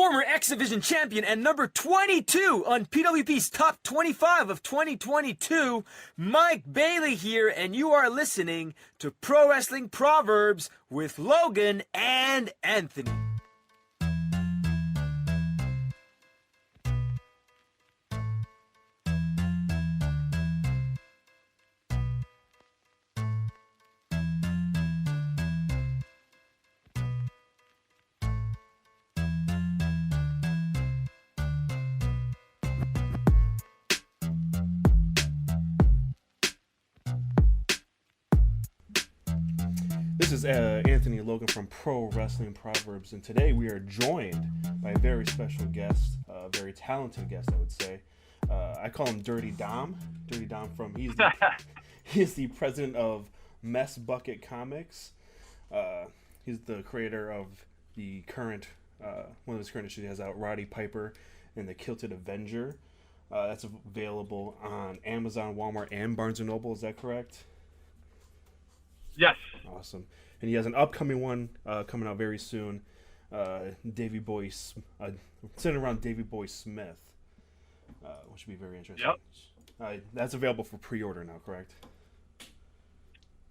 former X Division champion and number 22 on PWP's Top 25 of 2022, Mike Bailey here, and you are listening to Pro Wrestling Proverbs with Logan and Anthony. This is Anthony Logan from Pro Wrestling Proverbs, and today we are joined by a very special guest, a very talented guest, I would say. I call him Dirty Dom. Dirty Dom he's the president of Mess Bucket Comics. He's the creator of the current, one of his current issues he has out, Roddy Piper and the Kilted Avenger. That's available on Amazon, Walmart, and Barnes & Noble, is that correct? Yes. Awesome. And he has an upcoming one coming out very soon. Davey Boy, centered around Davey Boy Smith, which would be very interesting. Yep. That's available for pre-order now, correct?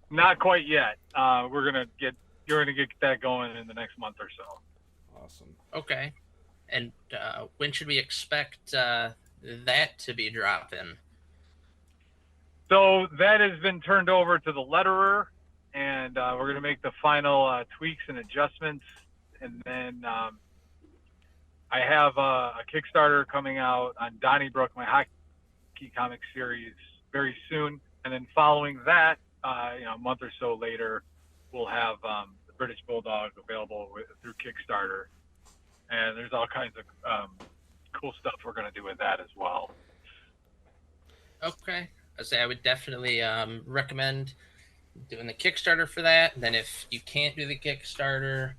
Not quite yet. You're gonna get that going in the next month or so. Awesome. Okay. And when should we expect that to be dropping? So that has been turned over to the letterer, and we're going to make the final tweaks and adjustments. And then I have a Kickstarter coming out on Donnybrook, my hockey comic series, very soon. And then following that, a month or so later, we'll have the British Bulldog available through Kickstarter. And there's all kinds of cool stuff we're going to do with that as well. Okay. I would definitely recommend doing the Kickstarter for that. And then if you can't do the Kickstarter,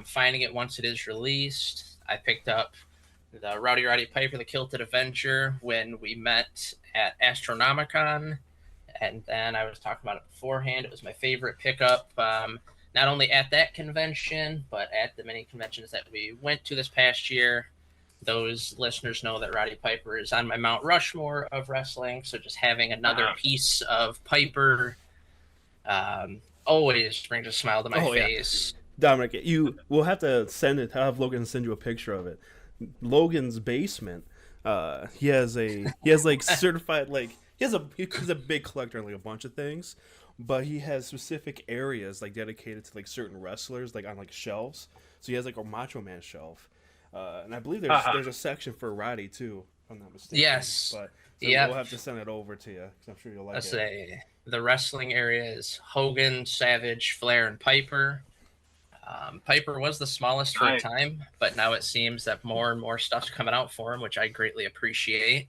finding it once it is released. I picked up the Roddy Piper, the Kilted Avenger, when we met at Astronomicon. And then I was talking about it beforehand. It was my favorite pickup, not only at that convention, but at the many conventions that we went to this past year. Those listeners know that Roddy Piper is on my Mount Rushmore of wrestling. So just having another piece of Piper always brings a smile to my face. Yeah. Dominic, you will have to have Logan send you a picture of it. Logan's basement, he has certified, he's a big collector of a bunch of things, but he has specific areas dedicated to certain wrestlers, on shelves. So he has a Macho Man shelf. And I believe there's a section for Roddy too, if I'm not mistaken. Yes. But we'll have to send it over to you because I'm sure you'll like it. The wrestling area is Hogan, Savage, Flair, and Piper. Piper was the smallest for a time, but now it seems that more and more stuff's coming out for him, which I greatly appreciate.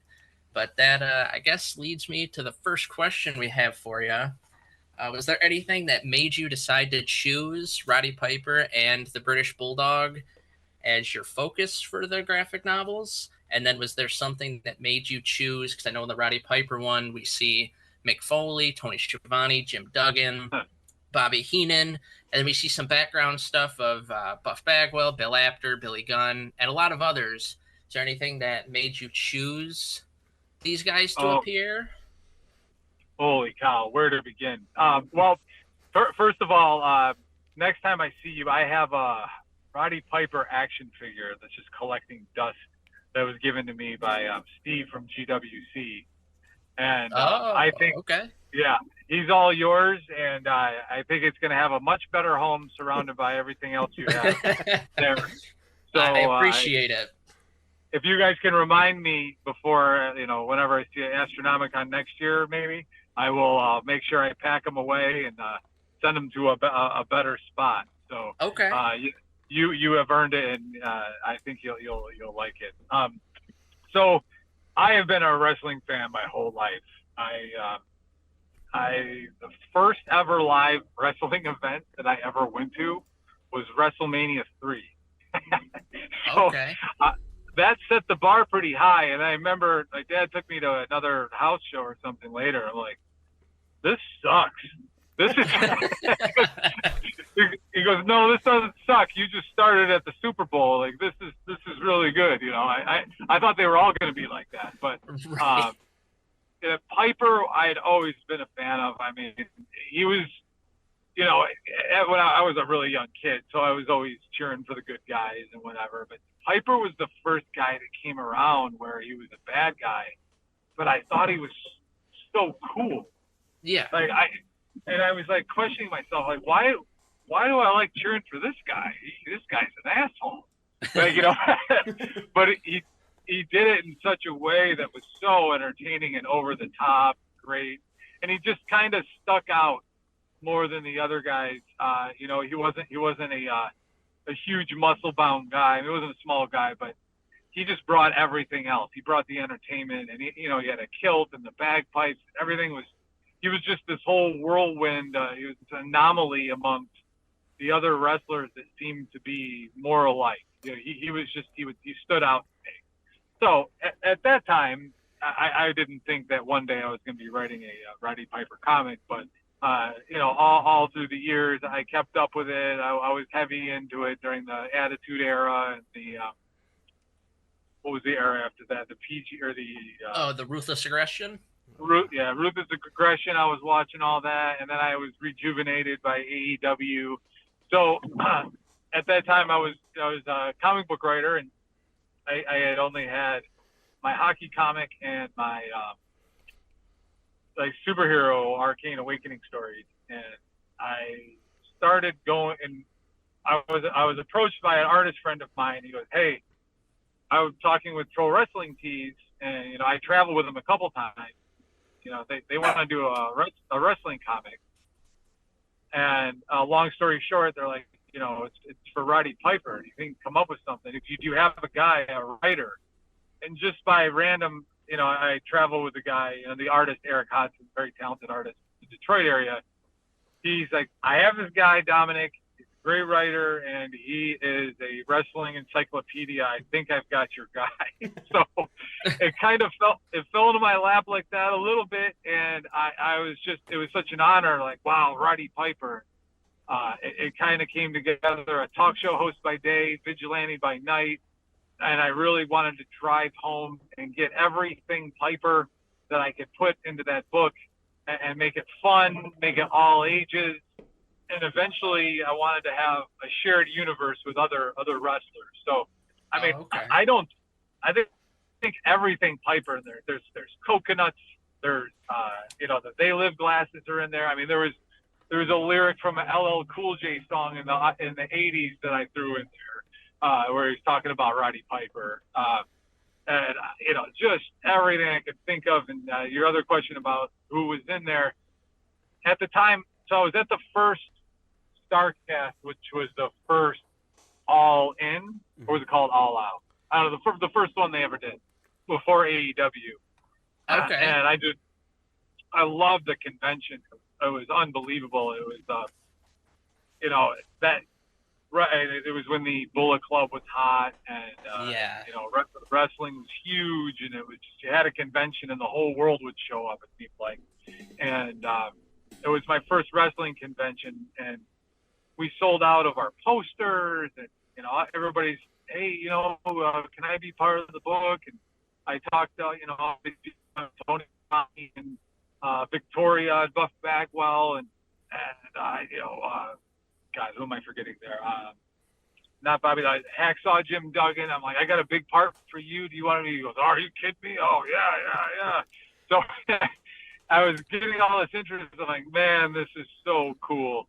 But that, I guess, leads me to the first question we have for you. Was there anything that made you decide to choose Roddy Piper and the British Bulldog as your focus for the graphic novels? And then was there something that made you choose, because I know in the Roddy Piper one we see Mick Foley, Tony Schiavone, Jim Duggan, Bobby Heenan, and then we see some background stuff of Buff Bagwell, Bill Apter, Billy Gunn, and a lot of others. Is there anything that made you choose these guys to appear? Holy cow, where to begin? Well, first of all, next time I see you, I have a Roddy Piper action figure that's just collecting dust that was given to me by Steve from GWC. And I think, yeah, he's all yours. And I think it's going to have a much better home surrounded by everything else you have there. So I appreciate it. If you guys can remind me before, whenever I see Astronomicon next year, maybe I will make sure I pack them away and send them to a better spot. So you have earned it, and I think you'll like it. So I have been a wrestling fan my whole life. The first ever live wrestling event that I ever went to was WrestleMania 3. That set the bar pretty high, and I remember my dad took me to another house show or something later. I'm like, this sucks. This is. He goes, no, this doesn't suck. You just started at the Super Bowl. This is really good. You know, I thought they were all going to be like that, but Right. Piper, I had always been a fan of. I mean, he was, you know, when I was a really young kid, so I was always cheering for the good guys and whatever. But Piper was the first guy that came around where he was a bad guy, but I thought he was so cool. Yeah. Like I was like questioning myself, like why do I like cheering for this guy? This guy's an asshole. Like, you know, but he did it in such a way that was so entertaining and over the top, great, and he just kind of stuck out more than the other guys. You know, he wasn't a huge muscle bound guy. I mean, he wasn't a small guy, but he just brought everything else. He brought the entertainment, and he had a kilt and the bagpipes. Everything was. He was just this whole whirlwind. He was an anomaly amongst the other wrestlers that seemed to be more alike. You know, he stood out to me. So at that time, I didn't think that one day I was going to be writing a Roddy Piper comic, but you know, all through the years, I kept up with it. I was heavy into it during the Attitude Era and the what was the era after that? The PG or the Ruthless Aggression. Ruthless Aggression. I was watching all that, and then I was rejuvenated by AEW. So at that time, I was a comic book writer, and I had only had my hockey comic and my like superhero Arcane Awakening stories, and I started going. And I was approached by an artist friend of mine. He goes, "Hey, I was talking with Pro Wrestling Tees, and you know I traveled with them a couple times. You know they want to do a wrestling comic." And long story short, they're like, you know, it's for Roddy Piper. You can come up with something if you do have a guy, a writer. And just by random, you know, I travel with the guy, you know, the artist Eric Hodson, very talented artist in the Detroit area. He's like, I have this guy, Dominic. He's a great writer, and he is a wrestling encyclopedia. I think I've got your guy. So it kind of fell into my lap like that a little bit, and it was such an honor. Like, wow, Roddy Piper. It kind of came together, a talk show host by day, vigilante by night, and I really wanted to drive home and get everything Piper that I could put into that book and make it fun, make it all ages, and eventually I wanted to have a shared universe with other wrestlers. So, I mean, okay. I think everything Piper in there. There's coconuts. There's you know, the They Live glasses are in there. I mean, there was a lyric from an LL Cool J song in the 80s that I threw in there, where he's talking about Roddy Piper, and you know, just everything I could think of. And your other question about who was in there at the time. So I was at the first Starcast, which was the first All In, or was it called All Out? I don't know, the first one they ever did before AEW. Okay. And I loved the convention. It was unbelievable. It was, you know, it was when the Bullet Club was hot, and you know, wrestling was huge, and it was just, you had a convention, and the whole world would show up. It seemed like, and it was my first wrestling convention, and we sold out of our posters, and you know, everybody's, hey, you know, can I be part of the book? And I talked to, you know, Tony and Victoria and Buff Bagwell and you know, God, who am I forgetting there? Not Bobby, Hacksaw Jim Duggan. I'm like, I got a big part for you. Do you want me? He goes, oh, are you kidding me? Oh, yeah. So I was getting all this interest. I'm like, man, this is so cool.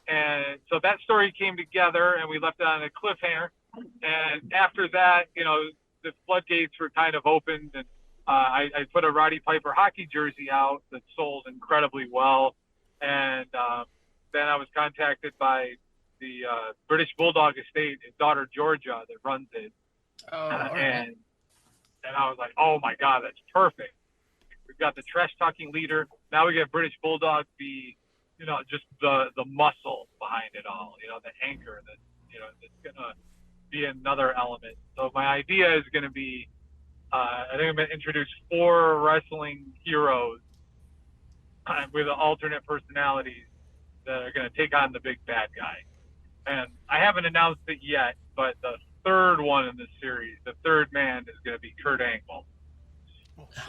And so that story came together, and we left it on a cliffhanger. And after that, you know, the floodgates were kind of opened, and I put a Roddy Piper hockey jersey out that sold incredibly well. And then I was contacted by the British Bulldog estate, his daughter Georgia, that runs it. Oh, right. And I was like, oh my God, that's perfect. We've got the trash talking leader. Now we get British Bulldog be, you know, just the muscle behind it all, you know, the anchor that, you know, that's gonna be another element. So my idea is gonna be, I think I'm gonna introduce 4 wrestling heroes with alternate personalities that are gonna take on the big bad guy. And I haven't announced it yet, but third one in the series. The third man is going to be Kurt Angle.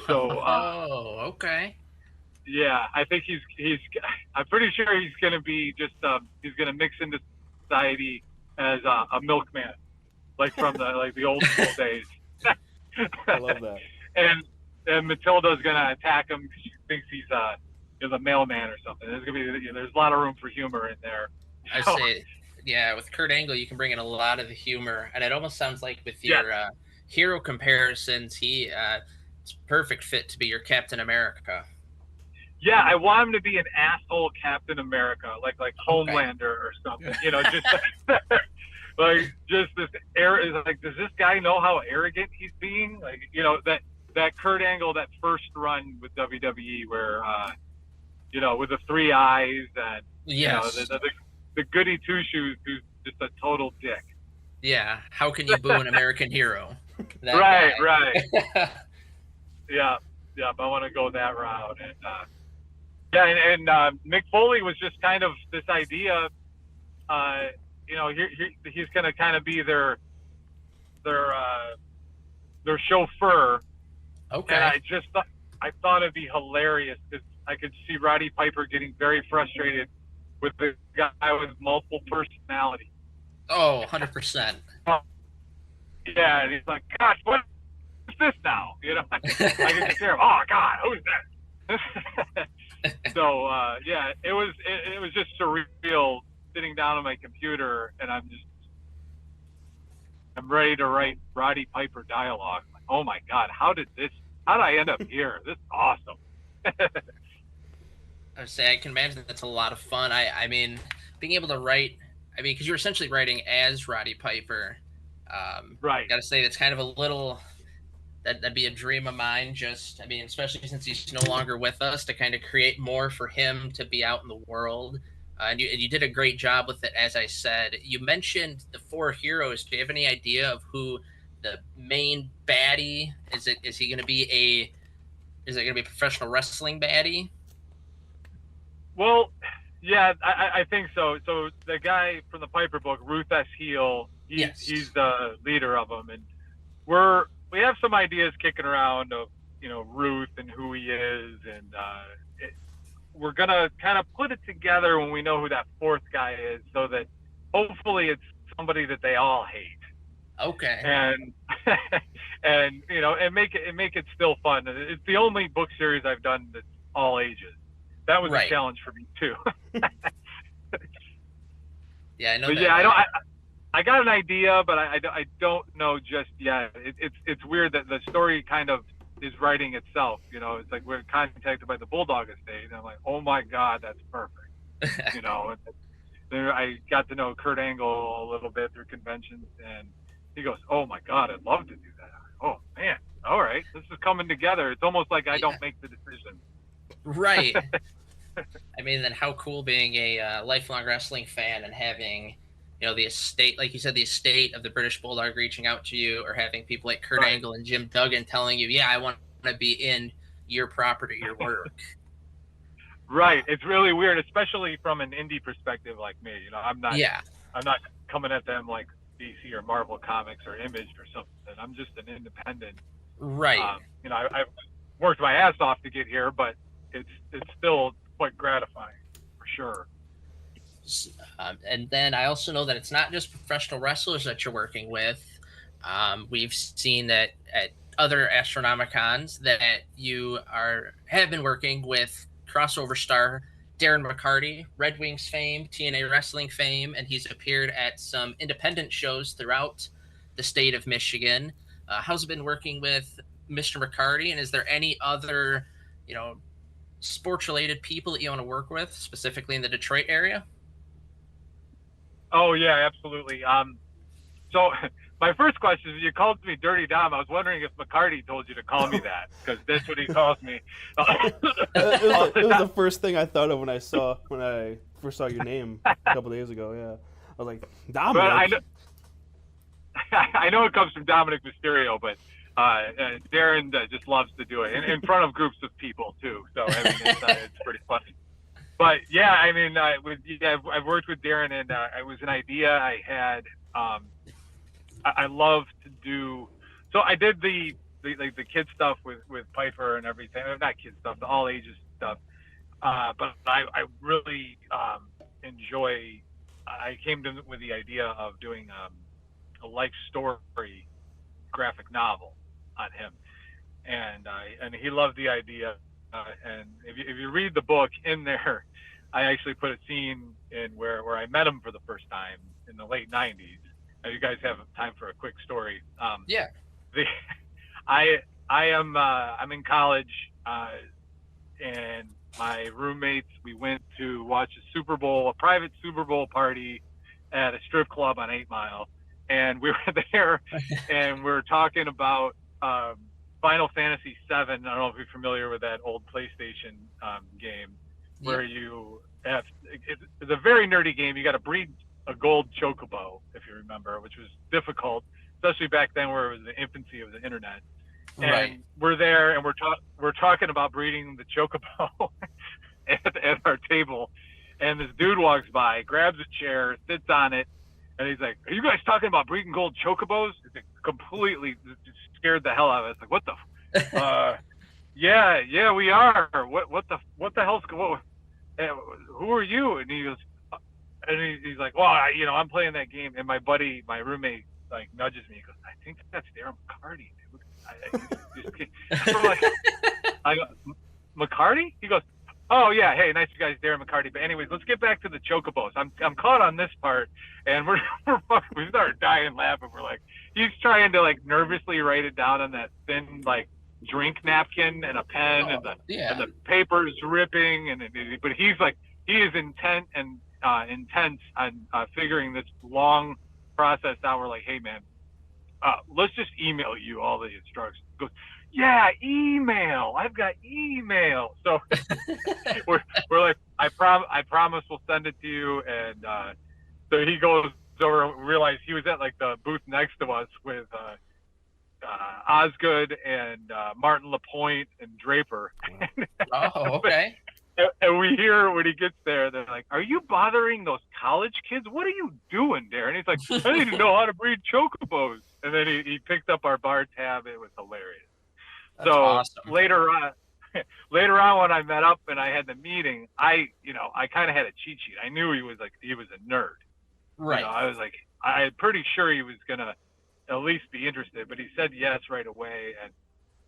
So, okay. yeah, I think I'm pretty sure he's going to be just, he's going to mix into society as a milkman, like from the old school days. I love that. And Matilda's going to attack him because she thinks he's a mailman or something. There's a lot of room for humor in there. I say, yeah, with Kurt Angle, you can bring in a lot of the humor, and it almost sounds like with your hero comparisons, it's perfect fit to be your Captain America. Yeah, I want him to be an asshole Captain America, like Homelander or something. Just just this air is like, does this guy know how arrogant he's being? Like, that Kurt Angle, that first run with WWE where, with the three eyes and the goody two shoes who's just a total dick. Yeah, how can you boo an American hero? Right. Yeah, I want to go that route. And Mick Foley was just kind of this idea. He's going to kind of be their chauffeur. Okay. And I thought it'd be hilarious because I could see Roddy Piper getting very frustrated with the guy with multiple personalities. Oh, 100%. Yeah, and he's like, gosh, what is this now? I can just hear him, oh, God, who's that? So, it was just surreal sitting down on my computer, and I'm ready to write Roddy Piper dialogue. Like, oh, my God, how did I end up here? This is awesome. I would say I can imagine that's a lot of fun. I mean, being able to write, because you're essentially writing as Roddy Piper. Right. Got to say that's kind of a little, that'd be a dream of mine. Especially since he's no longer with us, to kind of create more for him to be out in the world. And you did a great job with it, as I said. You mentioned the four heroes. Do you have any idea of who the main baddie is? Is it going to be a professional wrestling baddie? Well, yeah, I think so. So the guy from the Piper book, Ruth S. Heel, he's the leader of them, and we have some ideas kicking around of Ruth and who he is, and we're gonna kind of put it together when we know who that fourth guy is, so that hopefully it's somebody that they all hate. Okay. And and make it still fun. It's the only book series I've done that's all ages. That was a challenge for me too. Yeah, I know. But yeah, I got an idea, but I don't know just yet. It's weird that the story kind of is writing itself. It's like we're contacted by the Bulldog estate, and I'm like, oh my God, that's perfect. I got to know Kurt Angle a little bit through conventions, and he goes, oh my God, I'd love to do that. Oh man, all right, this is coming together. It's almost like I don't make the decision. Right. Then how cool being a lifelong wrestling fan and having, the estate, like you said, the estate of the British Bulldog reaching out to you, or having people like Kurt Angle and Jim Duggan telling you, yeah, I want to be in your property, your work. Right. It's really weird, especially from an indie perspective like me. I'm not coming at them like DC or Marvel Comics or Image or something. I'm just an independent. Right. I've worked my ass off to get here, but it's still quite gratifying for sure. And then I also know that it's not just professional wrestlers that you're working with. We've seen that at other Astronomicons that you have been working with crossover star Darren McCarty, Red Wings fame, TNA wrestling fame, and he's appeared at some independent shows throughout the state of Michigan. How's it been working with Mr. McCarty, and is there any other, sports-related people that you want to work with, specifically in the Detroit area? Oh, yeah, absolutely. So my first question is, you called me Dirty Dom. I was wondering if McCarty told you to call me that, because that's what he calls me. It was the first thing I thought of when I first saw your name a couple days ago. Yeah, I was like, Dominic. But I know it comes from Dominic Mysterio, but Darren just loves to do it in front of groups of people too. So it's pretty funny. But yeah, I've worked with Darren, and it was an idea I had I love to do. So I did the kid stuff with Piper and everything. Not kid stuff, the all ages stuff. But I really enjoy. I came to with the idea of doing a life story graphic novel on him, and he loved the idea. And if you read the book in there, I actually put a scene in where I met him for the first time in the late '90s. Now, you guys have time for a quick story. Yeah. I'm in college, and my roommates, we went to watch a private Super Bowl party at a strip club on 8 Mile, and we were there, and we were talking about Final Fantasy VII. I don't know if you're familiar with that old PlayStation game, where you have, it's a very nerdy game. You got to breed a gold chocobo, if you remember, which was difficult, especially back then where it was the infancy of the internet. And Right. we're there, and we're talking about breeding the chocobo at our table, and this dude walks by, grabs a chair, sits on it, and he's like, "Are you guys talking about breeding gold chocobos?" It completely scared the hell out of us. Like, what the? Yeah, we are. What the hell's who are you? And he goes, and he's like, well, I'm playing that game, and my roommate, like nudges me. He goes, I think that's Darren McCarty, dude. I'm like, I go, McCarty? He goes, oh yeah, hey, nice you guys, Darren McCarty. But anyways, let's get back to the chocobos. I'm caught on this part, and we start dying laughing. We're like, he's trying to like nervously write it down on that thin like drink napkin and a pen, and the paper's ripping, but he's like, he is intense on figuring this long process out. We're like, hey man, let's just email you all the instructions. He goes, yeah, email. I've got email. So we're like, I promise we'll send it to you. And so he goes over and realized he was at like the booth next to us with Osgood and Martin Lapointe and Draper. Oh, okay. And we hear when he gets there, they're like, are you bothering those college kids? What are you doing there? And he's like, I need to know how to breed chocobos. And then he picked up our bar tab. It was hilarious. That's so awesome. later on when I met up and I had the meeting, I kind of had a cheat sheet. I knew he was a nerd. Right. I was like, I'm pretty sure he was going to at least be interested, but he said yes right away. And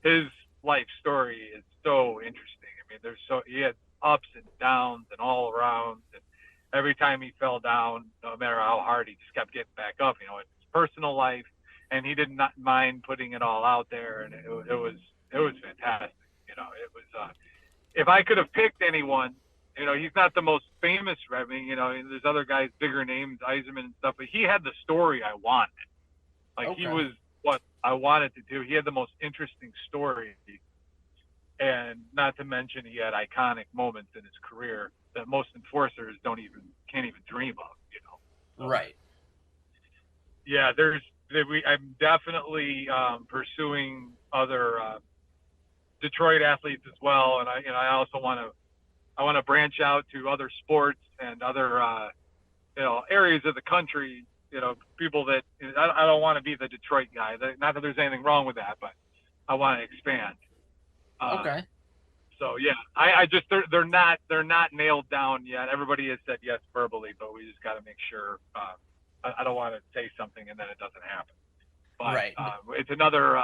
his life story is so interesting. I mean, he had ups and downs and all around, and every time he fell down, no matter how hard, he just kept getting back up, in his personal life, and he did not mind putting it all out there, and it was fantastic. It was if I could have picked anyone, he's not the most famous. I mean, there's other guys, bigger names, Eiserman and stuff, but he had the story I wanted. Like, he was what I wanted to do. He had the most interesting story. And not to mention, he had iconic moments in his career that most enforcers can't even dream of, So, right. Yeah, I'm definitely pursuing other Detroit athletes as well, and I also want to branch out to other sports and other areas of the country. People that I don't want to be the Detroit guy. Not that there's anything wrong with that, but I want to expand. Okay. So yeah, I just they're not nailed down yet. Everybody has said yes verbally, but we just got to make sure. I don't want to say something and then it doesn't happen. But Right. It's another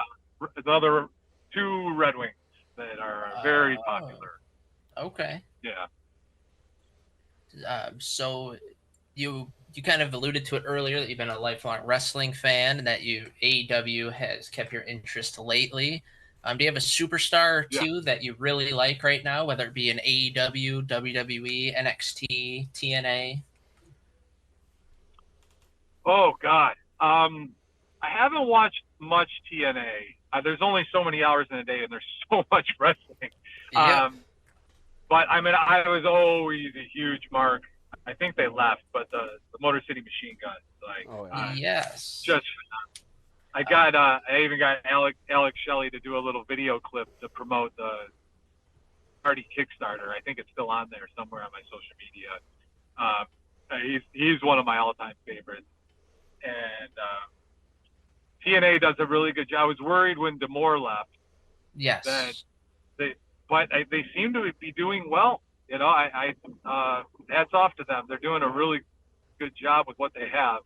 2 Red Wings that are very popular. Okay. Yeah. So you kind of alluded to it earlier that you've been a lifelong wrestling fan and that AEW has kept your interest lately. Do you have a superstar too that you really like right now, whether it be in AEW, WWE, NXT, TNA? Oh God, I haven't watched much TNA. There's only so many hours in a day, and there's so much wrestling. Yeah. But I mean, I was always a huge mark. I think they left, but the Motor City Machine Guns, like, yes, just. I even got Alex Shelley to do a little video clip to promote the party Kickstarter. I think it's still on there somewhere on my social media. He's one of my all-time favorites, and TNA does a really good job. I was worried when D'Amore left. Yes. But they seem to be doing well. You know, hats off to them. They're doing a really good job with what they have.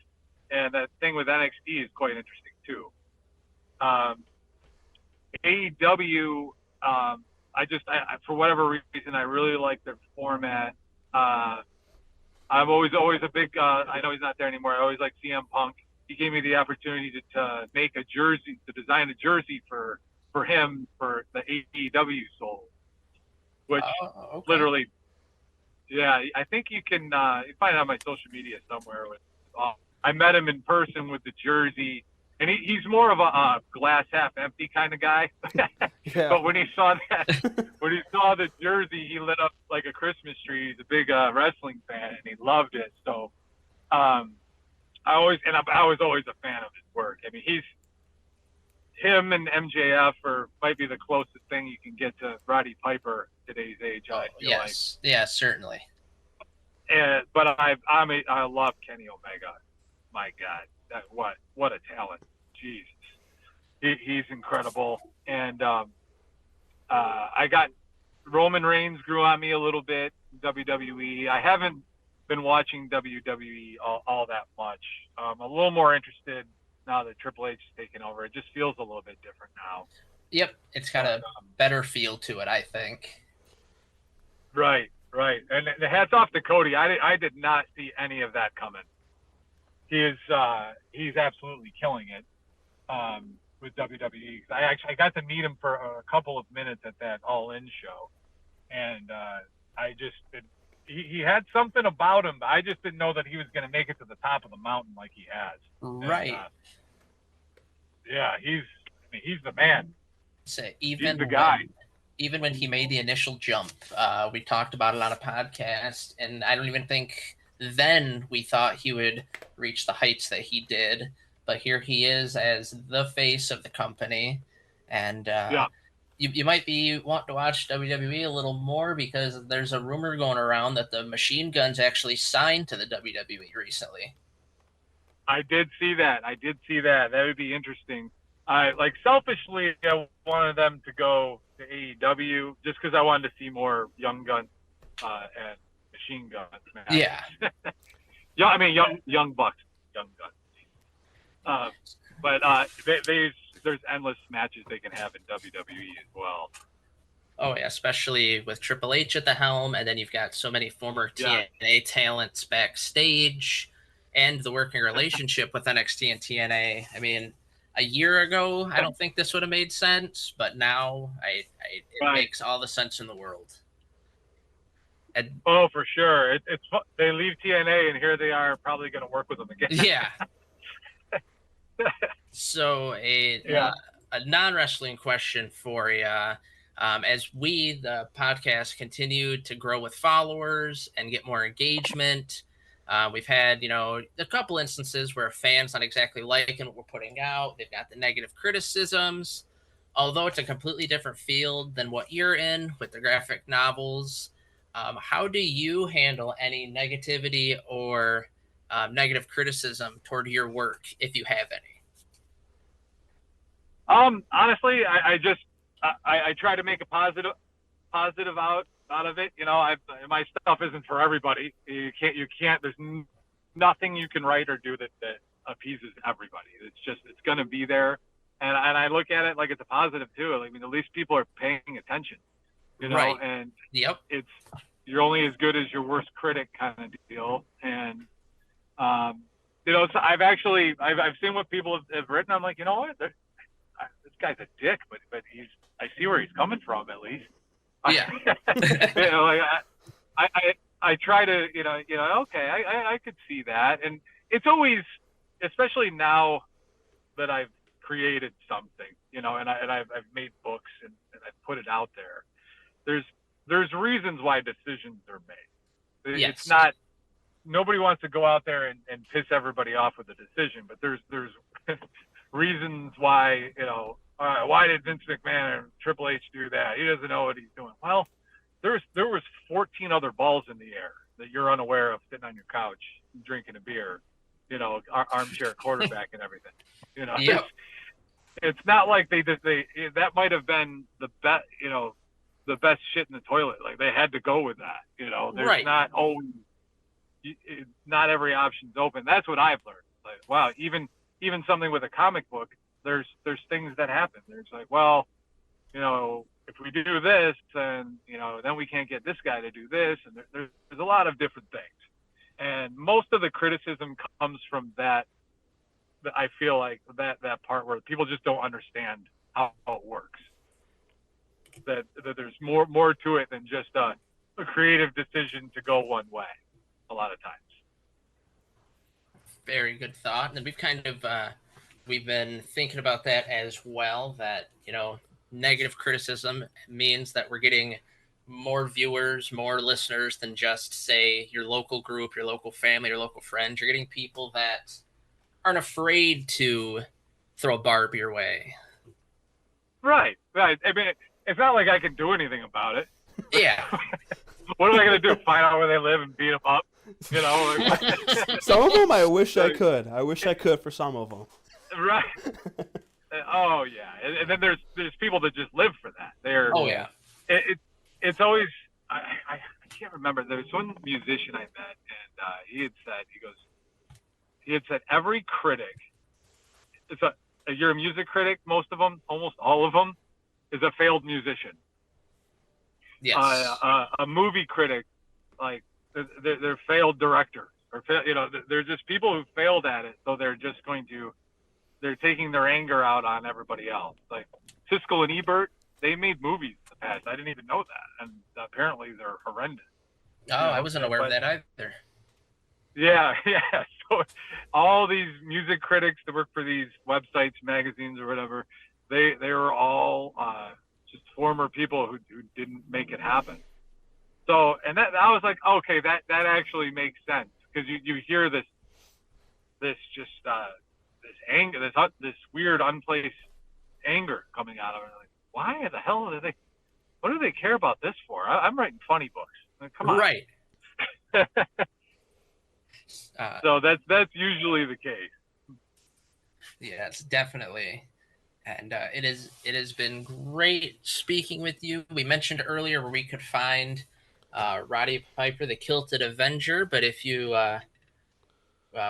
And that thing with NXT is quite interesting too. AEW, for whatever reason, I really like their format. I'm always a big. I know he's not there anymore. I always like CM Punk. He gave me the opportunity to make a jersey, to design a jersey for him for the AEW sold, which okay. literally, yeah, I think you can you find it on my social media somewhere. I met him in person with the jersey, and he's more of a glass half empty kind of guy. Yeah. But when he saw the jersey, he lit up like a Christmas tree. He's a big wrestling fan, and he loved it. So, I was always a fan of his work. I mean, him and MJF might be the closest thing you can get to Roddy Piper today's age. I feel yes, yeah, certainly. But I love Kenny Omega. My God, what a talent! Jesus, he's incredible. And I got Roman Reigns grew on me a little bit. WWE. I haven't been watching WWE all that much. I'm a little more interested now that Triple H is taking over. It just feels a little bit different now. Yep, it's got a better feel to it, I think. Right. And the hats off to Cody. I did not see any of that coming. He's absolutely killing it with WWE. I got to meet him for a couple of minutes at that All In show, and he had something about him. But I just didn't know that he was going to make it to the top of the mountain like he has. Right. And, yeah, he's the man. So he's the guy. Even when he made the initial jump, we talked about it on a podcast, and I don't even think then we thought he would reach the heights that he did. But here he is as the face of the company, and you might be wanting to watch WWE a little more because there's a rumor going around that the Machine Guns actually signed to the WWE recently. I did see that. That would be interesting. Selfishly, I wanted them to go to AEW just because I wanted to see more Young Guns and Machine Guns. Yeah. Young Bucks, Young Guns. But there's endless matches they can have in WWE as well. Oh yeah, especially with Triple H at the helm, and then you've got so many former TNA talents backstage, and the working relationship with NXT and TNA. I mean, a year ago, I don't think this would have made sense, but now it makes all the sense in the world. And, for sure. It's they leave TNA, and here they are probably going to work with them again. Yeah. So a non-wrestling question for you. As we, the podcast, continue to grow with followers and get more engagement, we've had, a couple instances where fans not exactly liking what we're putting out. They've got the negative criticisms. Although it's a completely different field than what you're in with the graphic novels, how do you handle any negativity or negative criticism toward your work, if you have any? Honestly, I try to make a positive out of it. My stuff isn't for everybody. You can't. There's nothing you can write or do that appeases everybody. It's going to be there, and I look at it like it's a positive too. I mean, at least people are paying attention. Right. And yep, you're only as good as your worst critic kind of deal. And so I've seen what people have written. I'm like, you know what? This guy's a dick, but I see where he's coming from at least. Yeah. I try to, okay, I could see that. And it's always, especially now that I've created something, and I've made books and I've put it out there. There's reasons why decisions are made. Yes. It's not, nobody wants to go out there and piss everybody off with a decision, but there's reasons why, why did Vince McMahon and Triple H do that? He doesn't know what he's doing. Well, there was 14 other balls in the air that you're unaware of sitting on your couch drinking a beer. armchair quarterback and everything. Yep. It's not like that might have been the best, the best shit in the toilet. Like they had to go with that. There's Right. not always, not every option's open. That's what I've learned. Like, wow, even something with a comic book, there's things that happen. There's like, well, if we do this, then we can't get this guy to do this, and there's a lot of different things. And most of the criticism comes from that. I feel like that part where people just don't understand how it works. That there's more to it than just a creative decision to go one way. A lot of times. Very good thought, and we've kind of we've been thinking about that as well. That negative criticism means that we're getting more viewers, more listeners than just say your local group, your local family, your local friends. You're getting people that aren't afraid to throw a barb your way. Right. I mean, it's not like I can do anything about it. Yeah. What am I going to do? Find out where they live and beat them up? Some of them I wish I could. I wish I could for some of them. Right. Oh yeah. And then there's people that just live for that. Oh yeah. It's always I can't remember. There was one musician I met, and he had said every critic, you're a music critic. Most of them, almost all of them, is a failed musician. Yes. A movie critic, like they're failed directors, or they're just people who failed at it. So they're taking their anger out on everybody else. Like Siskel and Ebert, they made movies in the past. I didn't even know that, and apparently they're horrendous. Oh, I wasn't aware of that either. Yeah. So all these music critics that work for these websites, magazines, or whatever, they were all just former people who didn't make it happen. So, and that I was like, okay, that actually makes sense, because you hear this anger, this weird unplaced anger coming out of it. Like, why the hell do they? What do they care about this for? I'm writing funny books. I mean, come on. Right. So that's usually the case. Yes, definitely. And it has been great speaking with you. We mentioned earlier where we could find Roddy Piper, the Kilted Avenger, but if you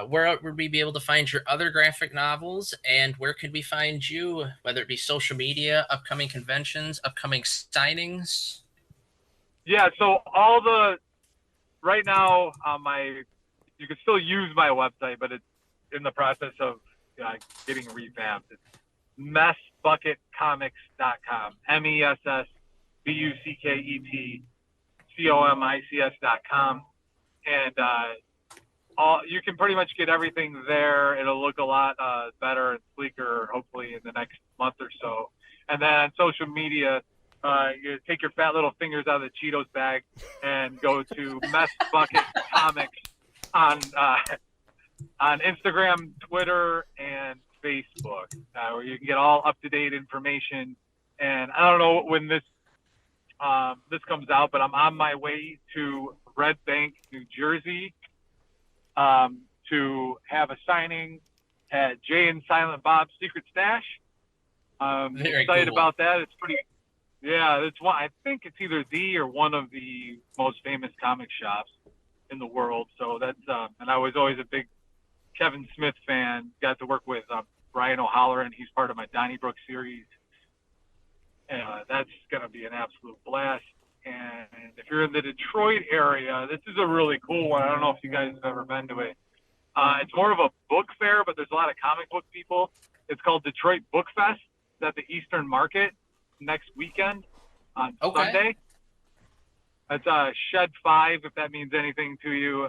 where would we be able to find your other graphic novels, and where could we find you, whether it be social media, upcoming conventions, upcoming signings? Yeah, so right now you can still use my website, but it's in the process of getting revamped. It's messbucketcomics.com. messbucketcomics.com. And you can pretty much get everything there. It'll look a lot better and sleeker, hopefully, in the next month or so. And then on social media, you take your fat little fingers out of the Cheetos bag and go to Mess Bucket Comics on Instagram, Twitter, and Facebook, where you can get all up-to-date information. And I don't know when this comes out, but I'm on my way to Red Bank, New Jersey, to have a signing at Jay and Silent Bob's Secret Stash. I'm excited about that. It's pretty. Yeah, it's one. I think it's either the or one of the most famous comic shops in the world. So that's and I was always a big Kevin Smith fan. Got to work with Brian O'Halloran. He's part of my Donnybrook series. That's going to be an absolute blast. And if you're in the Detroit area, this is a really cool one. I don't know if you guys have ever been to it. It's more of a book fair, but there's a lot of comic book people. It's called Detroit Book Fest. It's at the Eastern Market next weekend on Sunday. That's Shed 5, if that means anything to you.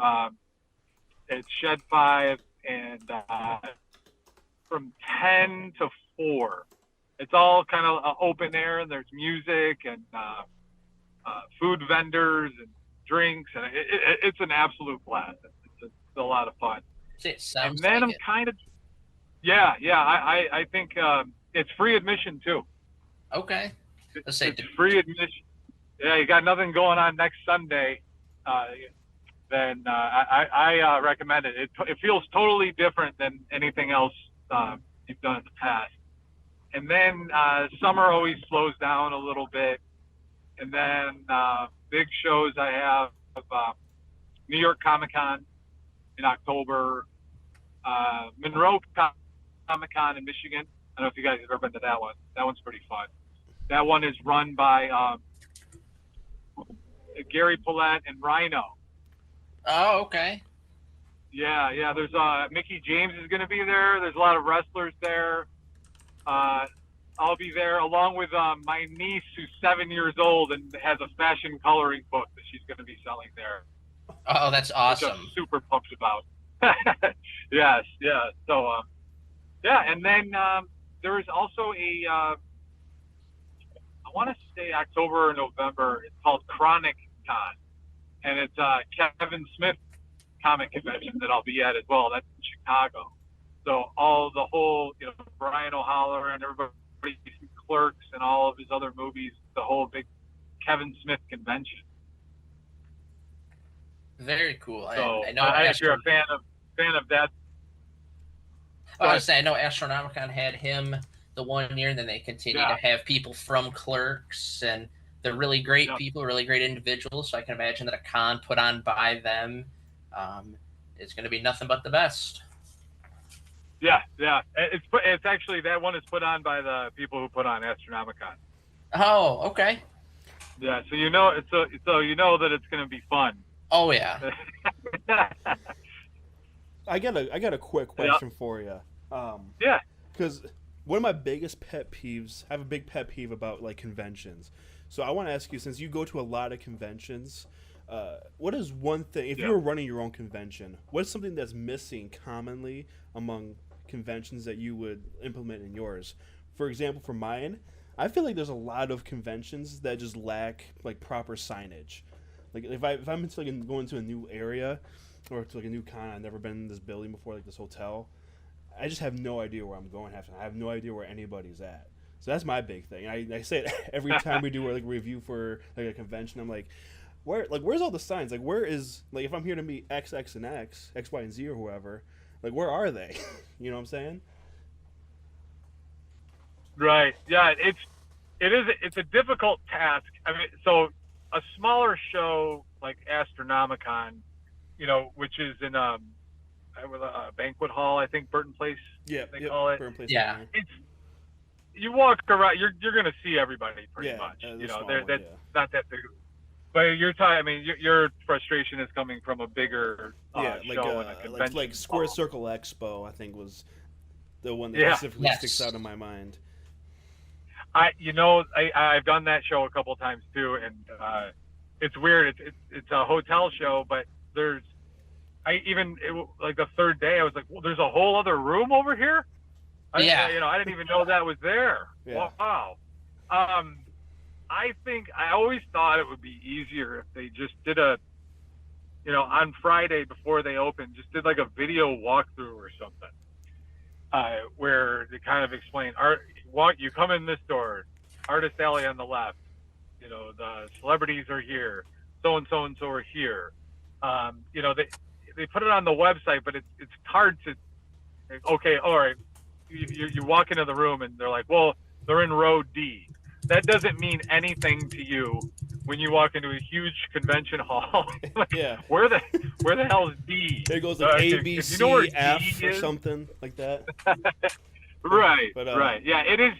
It's Shed 5, and from 10 to 4. It's all kind of open air, and there's music and food vendors and drinks, and it's an absolute blast. It's a lot of fun. It sounds and then like I'm kind of, I think it's free admission too. Okay. It's free admission. Yeah, you got nothing going on next Sunday. then I recommend it. It feels totally different than anything else you've done in the past. And then summer always slows down a little bit. And then big shows I have New York Comic Con in October, Monroe Comic Con in Michigan. I don't know if you guys have ever been to that one. That one's pretty fun. That one is run by Gary Paulette and Rhino. Oh, okay. Yeah. There's Mickey James is going to be there. There's a lot of wrestlers there. I'll be there along with my niece, who's 7 years old and has a fashion coloring book that she's going to be selling there. Oh, that's awesome. Which I'm super pumped about. Yes, yeah. So, and then there is also I want to say October or November. It's called Chronic Con, and it's Kevin Smith comic convention that I'll be at as well. That's in Chicago. So the whole, Brian O'Holler and everybody from Clerks and all of his other movies, the whole big Kevin Smith convention. Very cool. So I know if you're a fan of that. I was saying, I know Astronomicon had him the 1 year, and then they continue to have people from Clerks, and they're really great people, really great individuals. So I can imagine that a con put on by them is going to be nothing but the best. Yeah. It's actually, that one is put on by the people who put on Astronomicon. Oh, okay. Yeah, so you know that it's going to be fun. Oh yeah. I got a quick question for you. Yeah. Because one of my biggest pet peeves, I have a big pet peeve about like conventions. So I want to ask you, since you go to a lot of conventions, what is one thing, if you were running your own convention, what's something that's missing commonly among conventions that you would implement in yours? For example, for mine, I feel like there's a lot of conventions that just lack like proper signage. Like if I'm into like going to a new area or to like a new con, I've never been in this building before, like this hotel, I just have no idea where I'm going half the time. I have no idea where anybody's at. So that's my big thing. I say it every time we do like a review for like a convention. I'm like, where's all the signs? Like, where is, like, if I'm here to meet X, and X, Y, and Z or whoever, like, where are they? You know what I'm saying? Right. Yeah. It's a difficult task. I mean, so a smaller show like Astronomicon, which is in a banquet hall, I think Burton Place. Yeah. They call it. Burton Place. Yeah. You walk around, you're going to see everybody pretty much. That's not that big. But your frustration is coming from a bigger show and a convention. Like Square Circle Expo, I think was the one that specifically sticks out in my mind. I've done that show a couple of times too, and it's weird. It's a hotel show, but like the third day, I was like, well, there's a whole other room over here. I didn't even know that was there. Yeah. Wow. I think I always thought it would be easier if they just did on Friday before they opened, just did like a video walkthrough or something, where they kind of explain, you come in this door, Artist Alley on the left, the celebrities are here, so and so are here. They put it on the website, but it's hard to, okay, all right, you walk into the room and they're like, well, they're in row D. That doesn't mean anything to you when you walk into a huge convention hall. Like, where the hell is D? There goes like A, B, C, F or something like that. Right. Right. Yeah, it is.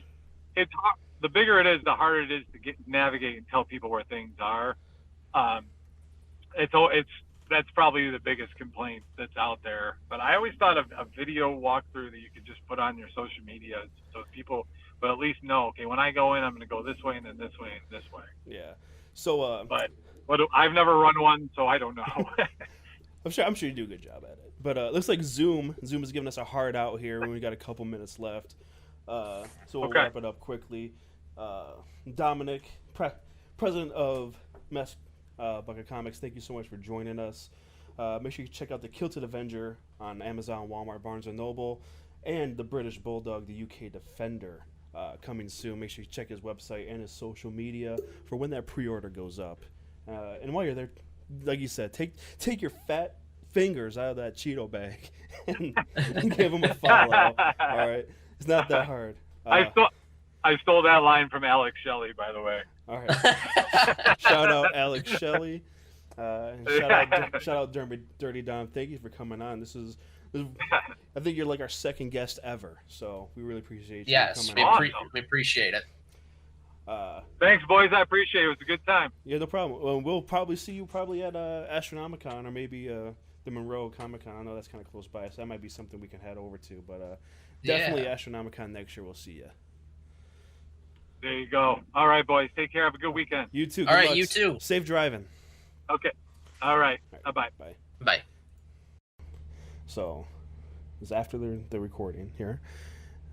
It's hard. The bigger it is, the harder it is to navigate and tell people where things are. That's probably the biggest complaint that's out there. But I always thought of a video walkthrough that you could just put on your social media, so people but at least know, okay, when I go in, I'm going to go this way and then this way and this way. Yeah. So, but I've never run one, so I don't know. I'm sure you do a good job at it. But it looks like Zoom is giving us a hard out here when we got a couple minutes left. So we'll wrap it up quickly. Dominic, president of Mess Bucket Comics, thank you so much for joining us. Make sure you check out the Kilted Avenger on Amazon, Walmart, Barnes & Noble, and the British Bulldog, the UK Defender, coming soon. Make sure you check his website and his social media for when that pre-order goes up. And while you're there, like you said, take your fat fingers out of that Cheeto bag and give him a follow. All right, it's not that hard. I stole that line from Alex Shelley, by the way. All right. Shout out Alex Shelley. And shout out Dirty Dom. Thank you for coming on. This is I think you're like our second guest ever, so we really appreciate you coming on. We appreciate it. Thanks, boys. I appreciate it. It was a good time. Yeah, no problem. Well, we'll probably see you at Astronomicon or maybe the Monroe Comic Con. I know that's kind of close by, so that might be something we can head over to. But definitely Astronomicon next year. We'll see you. There you go. All right, boys. Take care. Have a good weekend. You too. All right, you too. Safe driving. Okay. All right. Bye-bye. Bye. Bye. So, it's after the recording here.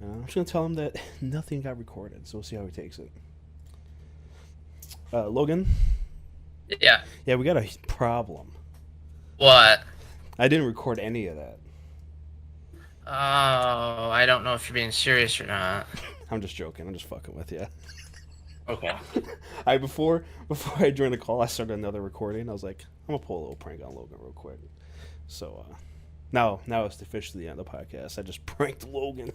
I'm just going to tell him that nothing got recorded, so we'll see how he takes it. Logan? Yeah. Yeah, we got a problem. What? I didn't record any of that. Oh, I don't know if you're being serious or not. I'm just joking. I'm just fucking with you. Okay. Before I joined the call, I started another recording. I was like, I'm going to pull a little prank on Logan real quick. So, now it's officially the end of the podcast. I just pranked Logan.